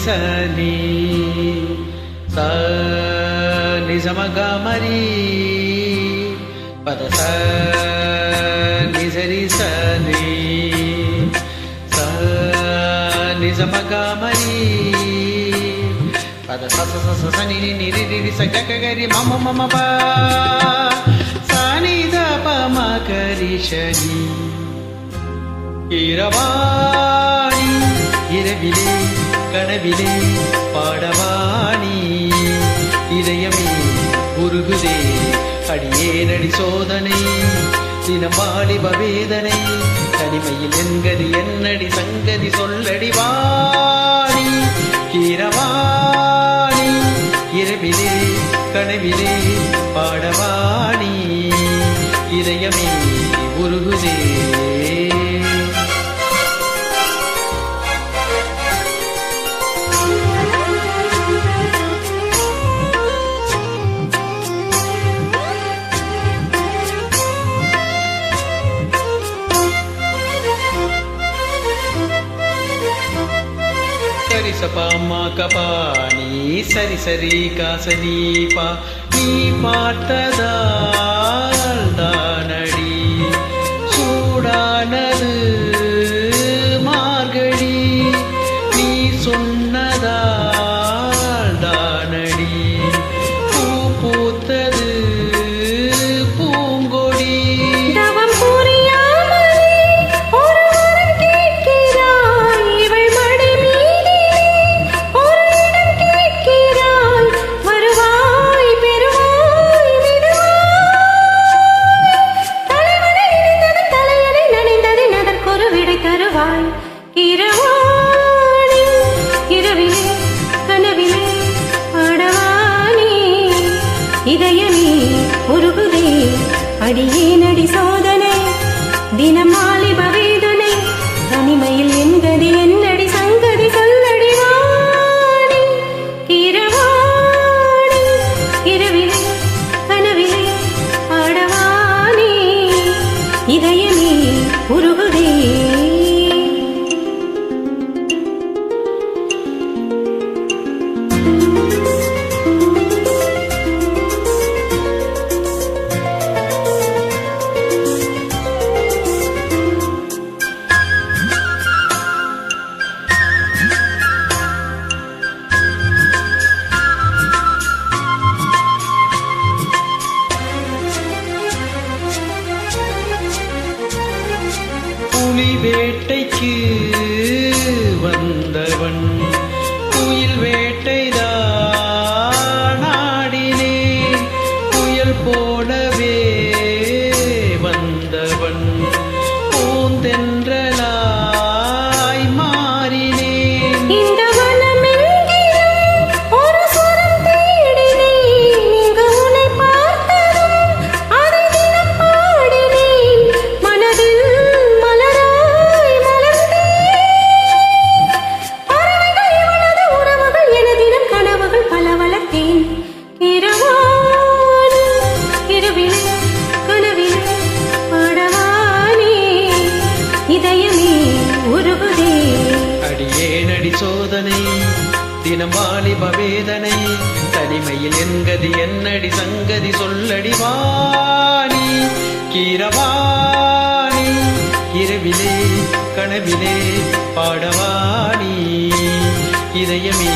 சனி ச நிசமகமரி பத ச நிசரி சனி ச நிசமகமரி பத ச சனி நிரி நிரி சககரி மம மம ப சனி த ப ம கரி சனி இரவாணி இரவிலே கனவிலே பாடவாணி இதயமே உருகுதே அடியேனடி சோதனை தினம் வாலிப வேதனை தனிமையில் என்கதி என்னடி சங்கதி சொல்லடி வாணி கீரவாணி இரவிலே கனவிலே பாடவாணி இதயமே உருகுதே சரி சபா மா கபா நீ சரி சரி காசனி பா நீ பார்த்ததால் தானடி சூடானது மார்கழி நீ சொன்னதால் தானடி பூ பூத்தது பூங்கொடி இதயமே உருகுதே அடியேனடி சோதனை தினம் வாலிப வேதனை தனிமையில் என்கதி என்னடி சங்கதி சொல்லடி வாணி கீரவாணி இரவிலே கனவிலே பாடவாணி இதயமே உருகுதே புலி வேட்டைக்கு வந்தவன் குயில் வேட்டைதான் ஆடினேன் புயல் போலவே வந்தவன் பூந்தென்றலாய் மாறினேன் இந்த வனமெங்கிலும் ஒரு சுரம் தேடினேன் இங்கு உன்னை பார்த்ததும் அதை தினம் பாடினேன் மனதில் அடியேனடி சோதனை தினம் வாலிப வேதனை தனிமையில் என்கதி என்னடி சங்கதி சொல்லடி வாணி கீரவாணி இரவிலே கனவிலே பாடவாணி இதயமே